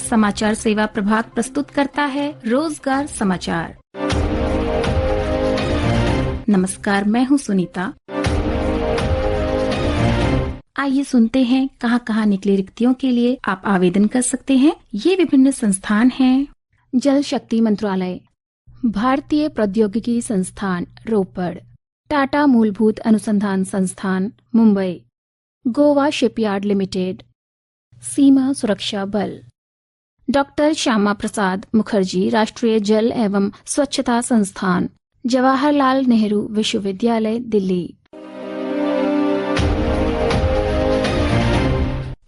समाचार सेवा प्रभाग प्रस्तुत करता है रोजगार समाचार। नमस्कार, मैं हूं सुनीता। आइए सुनते हैं कहां निकली रिक्तियों के लिए आप आवेदन कर सकते हैं। ये विभिन्न संस्थान हैं: जल शक्ति मंत्रालय, भारतीय प्रौद्योगिकी संस्थान रोपड़, टाटा मूलभूत अनुसंधान संस्थान मुंबई, गोवा शिपयार्ड लिमिटेड, सीमा सुरक्षा बल, डॉक्टर श्यामा प्रसाद मुखर्जी राष्ट्रीय जल एवं स्वच्छता संस्थान, जवाहरलाल नेहरू विश्वविद्यालय दिल्ली।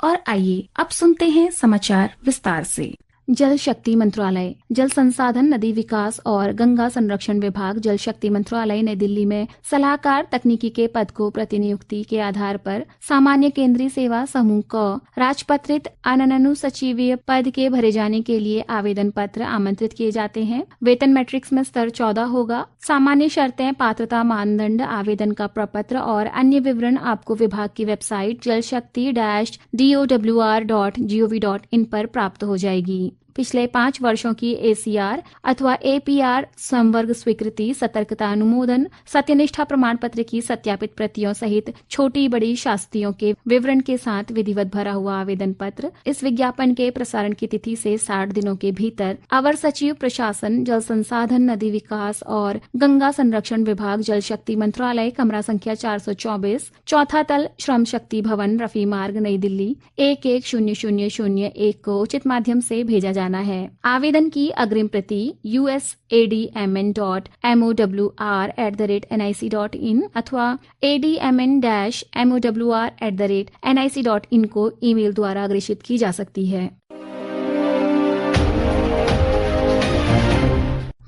और आइए अब सुनते हैं समाचार विस्तार से। जल शक्ति मंत्रालय, जल संसाधन, नदी विकास और गंगा संरक्षण विभाग जल शक्ति मंत्रालय नई दिल्ली में सलाहकार तकनीकी के पद को प्रतिनियुक्ति के आधार पर सामान्य केंद्रीय सेवा समूह को राजपत्रित अननुसचिवीय पद के भरे जाने के लिए आवेदन पत्र आमंत्रित किए जाते हैं। वेतन मैट्रिक्स में स्तर 14 होगा। सामान्य शर्तें, पात्रता मानदंड, आवेदन का प्रपत्र और अन्य विवरण आपको विभाग की वेबसाइट jalshakti-dowr.gov.in पर प्राप्त हो जाएगी। पिछले 5 वर्षों की ACR अथवा APR संवर्ग स्वीकृति, सतर्कता अनुमोदन, सत्यनिष्ठा प्रमाण पत्र की सत्यापित प्रतियों सहित छोटी बड़ी शास्तियों के विवरण के साथ विधिवत भरा हुआ आवेदन पत्र इस विज्ञापन के प्रसारण की तिथि से 60 दिनों के भीतर अवर सचिव प्रशासन, जल संसाधन, नदी विकास और गंगा संरक्षण विभाग, जल शक्ति मंत्रालय, कमरा संख्या 424, चौथा तल, श्रम शक्ति भवन, रफी मार्ग, नई दिल्ली 110001 को उचित माध्यम से भेजा जाना है। आवेदन की अग्रिम प्रति usadmn.mowr@nic.in अथवा admn-mowr@nic.in को ईमेल द्वारा अग्रेषित की जा सकती है।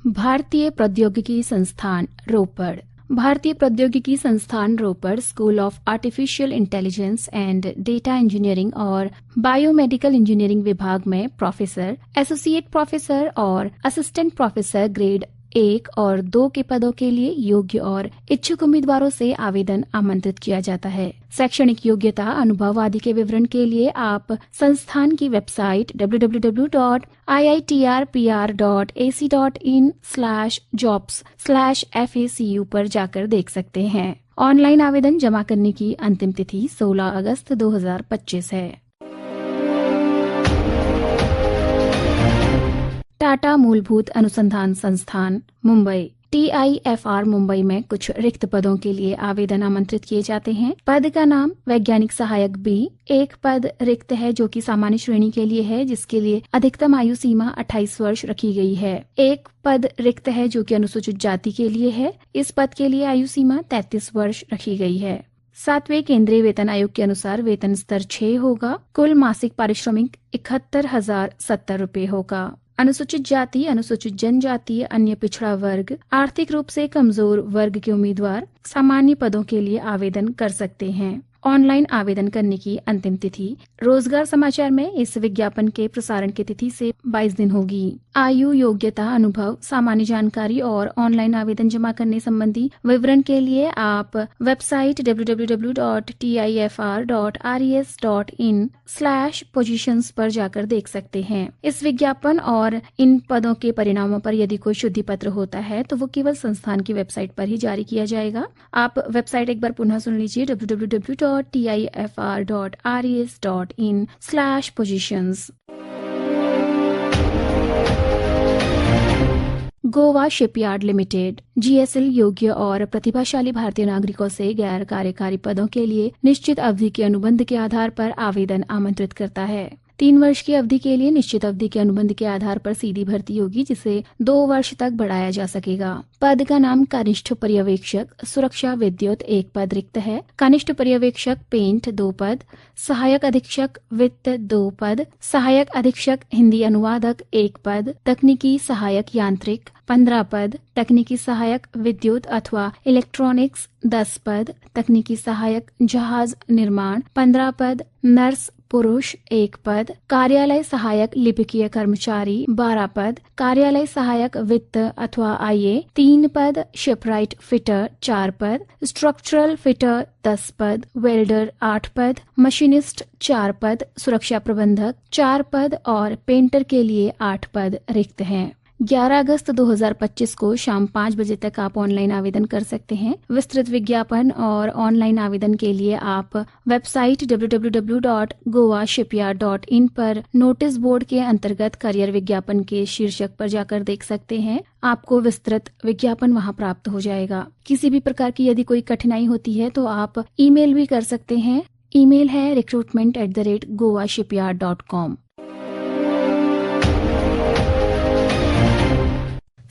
भारतीय प्रौद्योगिकी संस्थान रोपड़, भारतीय प्रौद्योगिकी संस्थान Ropar school of artificial intelligence and data engineering और बायोमेडिकल इंजीनियरिंग विभाग में प्रोफेसर, एसोसिएट प्रोफेसर और असिस्टेंट प्रोफेसर ग्रेड 1 और 2 के पदों के लिए योग्य और इच्छुक उम्मीदवारों से आवेदन आमंत्रित किया जाता है। शैक्षणिक योग्यता, अनुभव आदि के विवरण के लिए आप संस्थान की वेबसाइट www.iitr.ac.in/jobs/FACU पर जाकर देख सकते हैं। ऑनलाइन आवेदन जमा करने की अंतिम तिथि 16 अगस्त 2025 है। टाटा मूलभूत अनुसंधान संस्थान मुंबई, TIFR मुंबई में कुछ रिक्त पदों के लिए आवेदन आमंत्रित किए जाते हैं। पद का नाम वैज्ञानिक सहायक B। एक पद रिक्त है जो कि सामान्य श्रेणी के लिए है, जिसके लिए अधिकतम आयु सीमा 28 वर्ष रखी गई है। एक पद रिक्त है जो कि अनुसूचित जाति के लिए है। इस पद के लिए आयु सीमा 33 वर्ष रखी गई है। 7वें केंद्रीय वेतन आयोग के अनुसार वेतन स्तर 6 होगा। कुल मासिक पारिश्रमिक 71,070 रुपए होगा। अनुसूचित जाति, अनुसूचित जनजाति, अन्य पिछड़ा वर्ग, आर्थिक रूप से कमजोर वर्ग के उम्मीदवार सामान्य पदों के लिए आवेदन कर सकते हैं। ऑनलाइन आवेदन करने की अंतिम तिथि रोजगार समाचार में इस विज्ञापन के प्रसारण की तिथि से 22 दिन होगी। आयु, योग्यता, अनुभव, सामान्य जानकारी और ऑनलाइन आवेदन जमा करने संबंधी विवरण के लिए आप वेबसाइट www.tifr.res.in/positions पर जाकर देख सकते हैं। इस विज्ञापन और इन पदों के परिणामों पर यदि कोई शुद्धि पत्र होता है तो वो केवल संस्थान की वेबसाइट पर ही जारी किया जाएगा। आप वेबसाइट एक बार पुनः सुन लीजिए, www.tifr.res.in/positions। Goa shipyard limited, GSL योग्य और प्रतिभाशाली भारतीय नागरिकों से गैर कार्यकारी पदों के लिए निश्चित अवधि के अनुबंध के आधार पर आवेदन आमंत्रित करता है। 3 वर्ष की अवधि के लिए निश्चित अवधि के अनुबंध के आधार पर सीधी भर्ती होगी, जिसे 2 वर्ष तक बढ़ाया जा सकेगा। पद का नाम कनिष्ठ पर्यवेक्षक सुरक्षा विद्युत 1 पद रिक्त है। कनिष्ठ पर्यवेक्षक पेंट 2 पद, सहायक अधीक्षक वित्त 2 पद, सहायक अधीक्षक हिंदी अनुवादक 1 पद, तकनीकी सहायक यांत्रिक 15 पद, तकनीकी सहायक विद्युत अथवा इलेक्ट्रॉनिक्स 10 पद, तकनीकी सहायक जहाज निर्माण 15 पद, नर्स पुरुष 1 पद, कार्यालय सहायक लिपिकीय कर्मचारी 12 पद, कार्यालय सहायक वित्त अथवा आईए 3 पद, शिपराइट फिटर 4 पद, स्ट्रक्चरल फिटर 10 पद, वेल्डर 8 पद, मशीनिस्ट 4 पद, सुरक्षा प्रबंधक 4 पद और पेंटर के लिए 8 पद रिक्त हैं। 11 अगस्त 2025 को शाम 5 बजे तक आप ऑनलाइन आवेदन कर सकते हैं। विस्तृत विज्ञापन और ऑनलाइन आवेदन के लिए आप वेबसाइट www.goashipyard.in पर नोटिस बोर्ड के अंतर्गत करियर विज्ञापन के शीर्षक पर जाकर देख सकते हैं। आपको विस्तृत विज्ञापन वहां प्राप्त हो जाएगा। किसी भी प्रकार की यदि कोई कठिनाई होती है तो आप ईमेल भी कर सकते हैं। ईमेल है recruitment@goashipyard.com।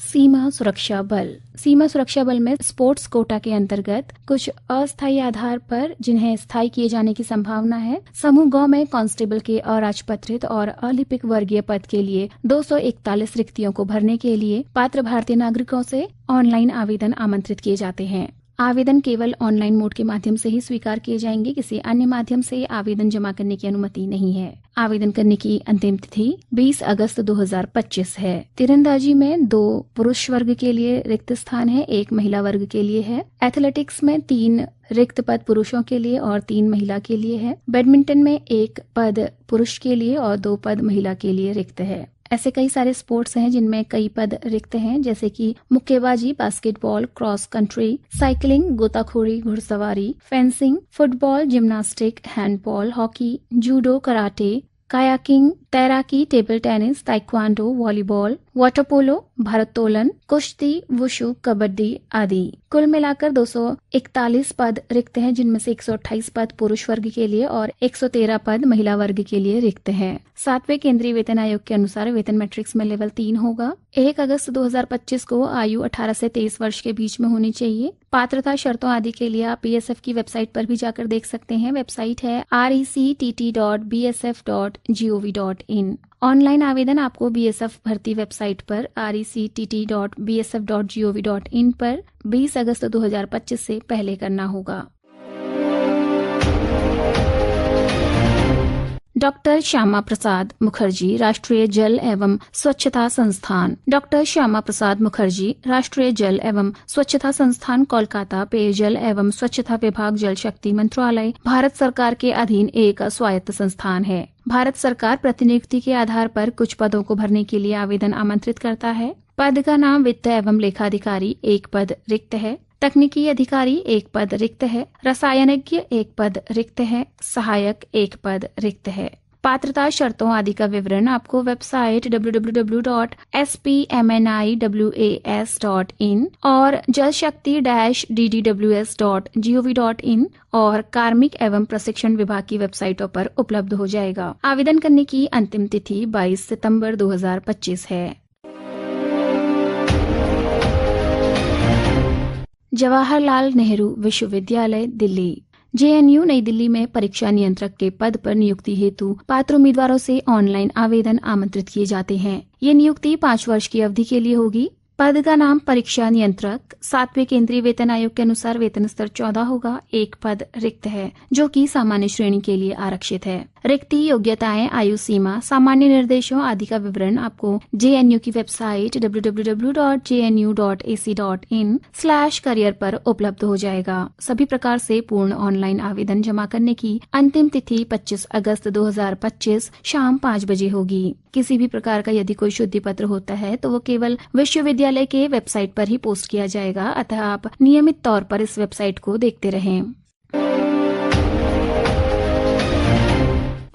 सीमा सुरक्षा बल। सीमा सुरक्षा बल में स्पोर्ट्स कोटा के अंतर्गत कुछ अस्थायी आधार पर जिन्हें स्थायी किए जाने की संभावना है, समूह ग में कांस्टेबल के अराजपत्रित और अलिपिक वर्गीय पद के लिए 241 रिक्तियों को भरने के लिए पात्र भारतीय नागरिकों से ऑनलाइन आवेदन आमंत्रित किए जाते हैं। आवेदन केवल ऑनलाइन मोड के माध्यम से ही स्वीकार किए जाएंगे। किसी अन्य माध्यम से आवेदन जमा करने की अनुमति नहीं है। आवेदन करने की अंतिम तिथि 20 अगस्त 2025 है। तीरंदाजी में 2 पुरुष वर्ग के लिए रिक्त स्थान है, 1 महिला वर्ग के लिए है। एथलेटिक्स में 3 रिक्त पद पुरुषों के लिए और 3 महिला के लिए है। बैडमिंटन में 1 पद पुरुष के लिए और 2 पद महिला के लिए रिक्त है। ऐसे कई सारे स्पोर्ट्स हैं जिनमें कई पद रिक्त हैं, जैसे कि मुक्केबाजी, बास्केटबॉल, क्रॉस कंट्री, साइकिलिंग, गोताखोरी, घुड़सवारी, fencing, football, gymnastic, handball, hockey, judo, karate, kayaking, तैराकी, table tennis, taekwondo, volleyball, water polo, भारोत्तोलन, कुश्ती, वुशु, कबड्डी आदि। कुल मिलाकर 241 पद रिक्त हैं, जिनमें से 128 पद पुरुष वर्ग के लिए और 113 पद महिला वर्ग के लिए रिक्त हैं। 7वें केंद्रीय वेतन आयोग के अनुसार वेतन मैट्रिक्स में लेवल 3 होगा। 1 अगस्त 2025 को आयु 18 से 23 वर्ष के बीच में होनी चाहिए। पात्रता शर्तों आदि के लिए आप बीएसएफ की वेबसाइट पर भी जाकर देख सकते हैं। वेबसाइट है rectt.bsf.gov.in। ऑनलाइन आवेदन आपको बीएसएफ भर्ती वेबसाइट पर rectt.bsf.gov.in पर 20 अगस्त 2025 से पहले करना होगा। डॉक्टर श्यामा प्रसाद मुखर्जी राष्ट्रीय जल एवं स्वच्छता संस्थान। डॉक्टर श्यामा प्रसाद मुखर्जी राष्ट्रीय जल एवं स्वच्छता संस्थान, कोलकाता, पेयजल एवं स्वच्छता विभाग, जल शक्ति मंत्रालय, भारत सरकार के अधीन एक स्वायत्त संस्थान है। भारत सरकार प्रतिनियुक्ति के आधार पर कुछ पदों को भरने के लिए आवेदन आमंत्रित करता है। पद का नाम वित्त एवं लेखाधिकारी 1 पद रिक्त है। तकनीकी अधिकारी 1 पद रिक्त है। रसायनज्ञ 1 पद रिक्त है। सहायक 1 पद रिक्त है। पात्रता शर्तों आदि का विवरण आपको वेबसाइट www.spmniwas.in और jalshakti-ddws.gov.in और कार्मिक एवं प्रशिक्षण विभाग की वेबसाइटों पर उपलब्ध हो जाएगा। आवेदन करने की अंतिम तिथि 22 सितंबर 2025 है। जवाहरलाल नेहरू विश्वविद्यालय दिल्ली। जेएनयू नई दिल्ली में परीक्षा नियंत्रक के पद पर नियुक्ति हेतु पात्र उम्मीदवारों से ऑनलाइन आवेदन आमंत्रित किए जाते हैं। ये नियुक्ति 5 वर्ष की अवधि के लिए होगी। पद का नाम परीक्षा नियंत्रक। 7वें केंद्रीय वेतन आयोग के अनुसार वेतन स्तर 14 होगा। 1 पद रिक्त है, जो कि सामान्य श्रेणी के लिए आरक्षित है। रिक्ति, योग्यताएं, आयु सीमा, सामान्य निर्देशों आदि का विवरण आपको जेएनयू की वेबसाइट www.jnu.ac.in/career पर उपलब्ध हो जाएगा। सभी प्रकार से पूर्ण ऑनलाइन आवेदन जमा करने की अंतिम तिथि 25 अगस्त 2025 शाम 5 बजे होगी। किसी भी प्रकार का यदि कोई शुद्धि पत्र होता है तो वो केवल विश्वविद्यालय के वेबसाइट पर ही पोस्ट किया जाएगा, अतः आप नियमित तौर पर इस वेबसाइट को देखते रहें।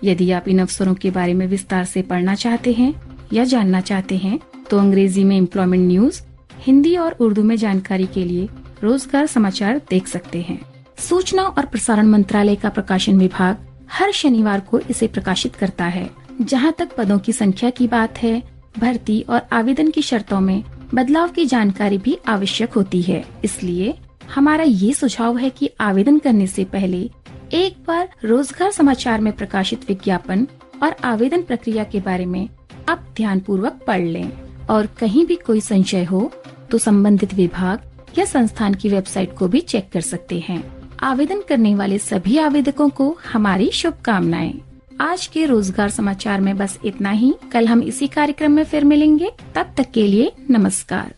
यदि आप इन अवसरों के बारे में विस्तार से पढ़ना चाहते हैं या जानना चाहते हैं तो अंग्रेजी में एम्प्लॉयमेंट न्यूज, हिंदी और उर्दू में जानकारी के लिए रोजगार समाचार देख सकते हैं। सूचना और प्रसारण मंत्रालय का प्रकाशन विभाग हर शनिवार को इसे प्रकाशित करता है। जहां तक पदों की संख्या की बात है, भर्ती और आवेदन की शर्तों में बदलाव की जानकारी भी आवश्यक होती है। इसलिए हमारा ये सुझाव है कि आवेदन करने से पहले एक बार रोजगार समाचार में प्रकाशित विज्ञापन और आवेदन प्रक्रिया के बारे में आप ध्यानपूर्वक पढ़ लें और कहीं भी कोई संशय हो तो संबंधित विभाग या संस्थान की वेबसाइट को भी चेक कर सकते हैं। आवेदन करने वाले सभी आवेदकों को हमारी शुभकामनाएं। आज के रोजगार समाचार में बस इतना ही। कल हम इसी कार्यक्रम में फिर मिलेंगे। तब तक के लिए नमस्कार।